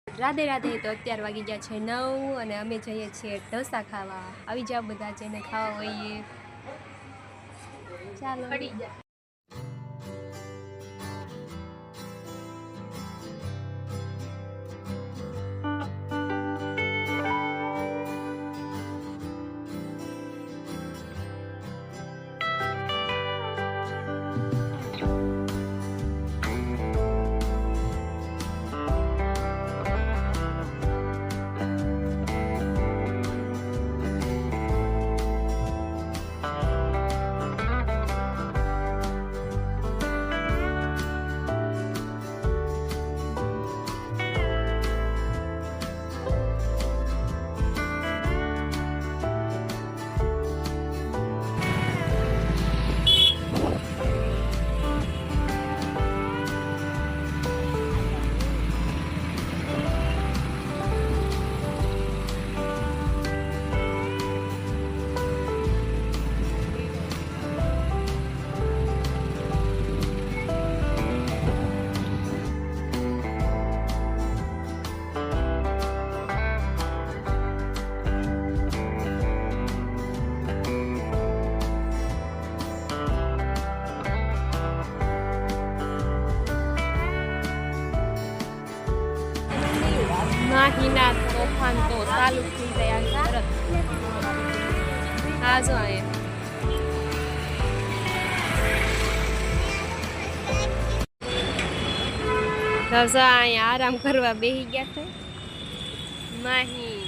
રાધે રાધે. તો અત્યારે વાગી ગયા છે 9 અને અમે જઈએ છીએ ઢોસા ખાવા. આવી જાવ બધા જેને ખાવા હોઈએ. ચાલો. માહીના તોફાન તો ચાલુ થઈ ગયા તરત. હા જો અહીંયા આરામ કરવા બેસી ગયા છે. માહી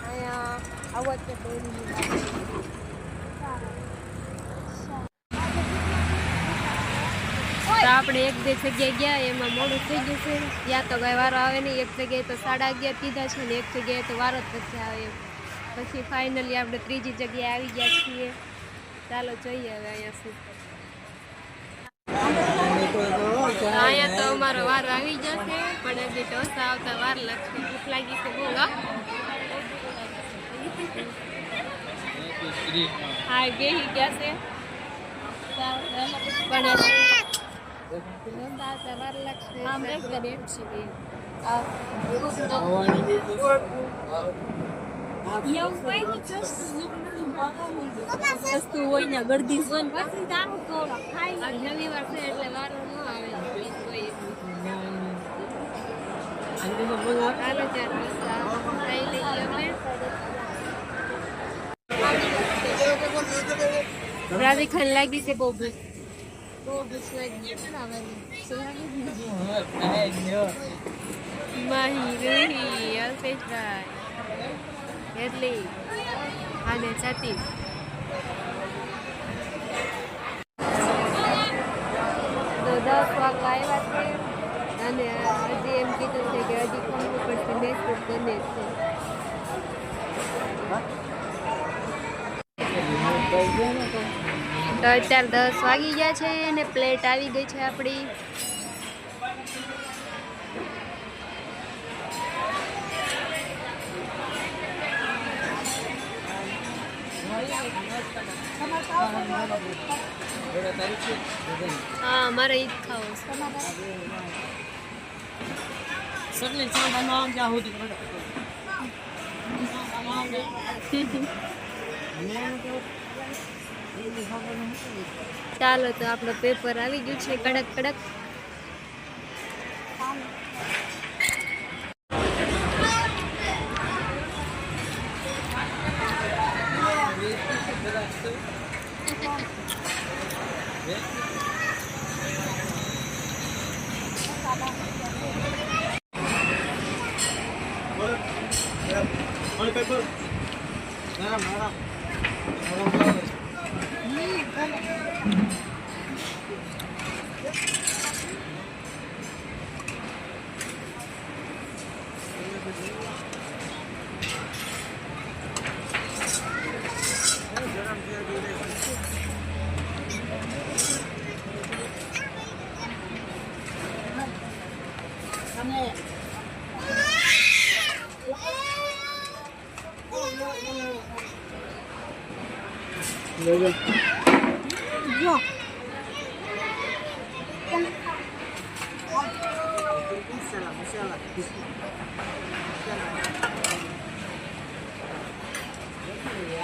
અહીંયા આવો છે. આપણે એક બે જગ્યાએ ગયા એમાં મોડું થઈ ગયું છે. ત્યાં તો કઈ વારો આવે નહીં. એક જગ્યાએ તો 11:30 કીધા છે ને એક જગ્યાએ તો વારો જ નથી આવે. પછી ફાઇનલી આપણે ત્રીજી જગ્યાએ આવી ગયા છીએ. ચાલો જોઈએ હવે અહીંયા શું. અહીંયા તો અમારો વારો આવી જશે પણ હજી ઢોસા આવતા વાર લાગશે. ભૂખ લાગી છે બહુ. હા બેસી ગયા છે પણ હોય ને ગરદી રવિવાર છે એટલે વારો ન આવે. રાધી ખાન લાગી છે બહુ ભૂખ. માહી અલ્પેશભાઈ એટલી અને છતી તો 10 વાગવા આવ્યા છે અને હજી એમ કીધું છે કે હજી ખમવું પડશે. મેસેજ બને છે. તો અત્યારે 10 વાગી ગયા છે ને પ્લેટ આવી ગઈ છે આપણી. હા મારે ઈ જ ખાવું ચાલો તો આપણો પેપર આવી ગયું છે કડક કડક.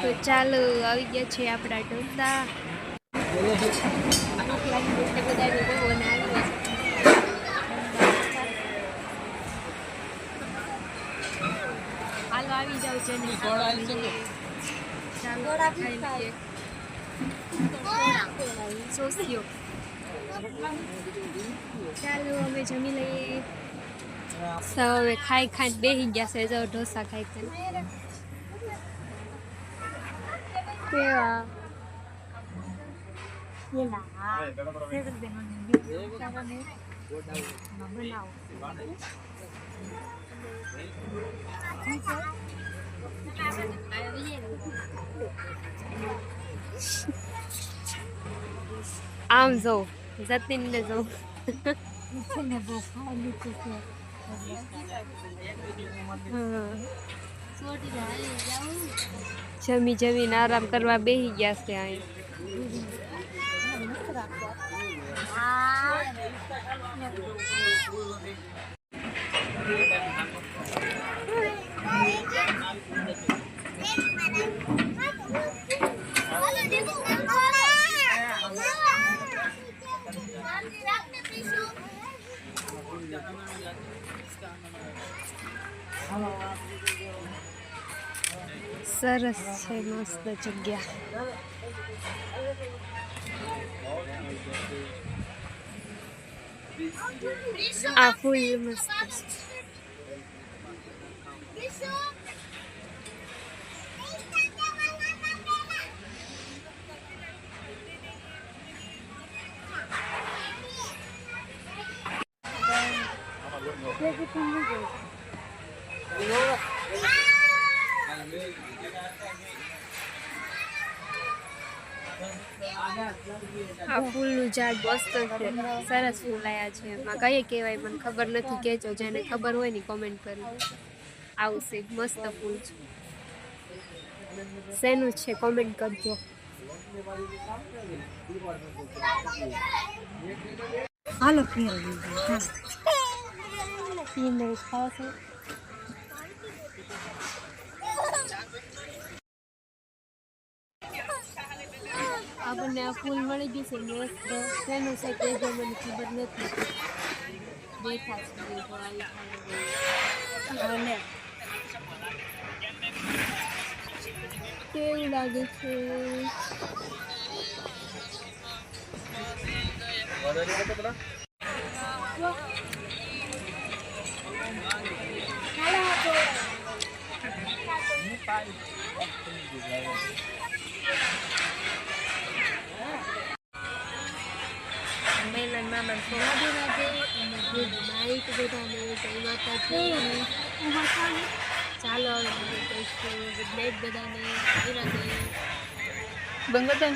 તો ચાલો આવી ગયા છે આપણા ઢોસા. હાલો આવી જાવ છે ને સોસ્યો. ચાલો અમે જમી લઈએ. હવે ખાઈ ખાઈને બેસી ગયા છે. જો ઢોસા ખાઈ ખાઈને કેવા આમ જો જતીન ને જો જમી જમીને આરામ કરવા બેસી ગયા છે. અહીં સરસ છે, મસ્ત જગ્યા. આ ફૂલ મસ્ત આ ફૂલનું ઝાડ મસ્ત છે, સરસ ફૂલ આવ્યા છે. એમાં કઈ કહેવાય મને ખબર નથી, કહેજો જેને ખબર હોય ને કોમેન્ટ કરી. આવશે મસ્ત ફૂલ છે, શેનું છે કોમેન્ટ કરજો. હાલો ખાવશો. આપણને આ ફૂલ મળી ગયું છે મસ્ત. શેનું છે કહેજો, મને ખબર નથી. બેઠા છે કેવું લાગે છે. મેલન મામા રાધે રાધે અને ગુડ નાઇટ બધાને. જય માતાજી. ચાલો ગુડ નાઇટ બધાને. રાધે રાધે. બંગોતન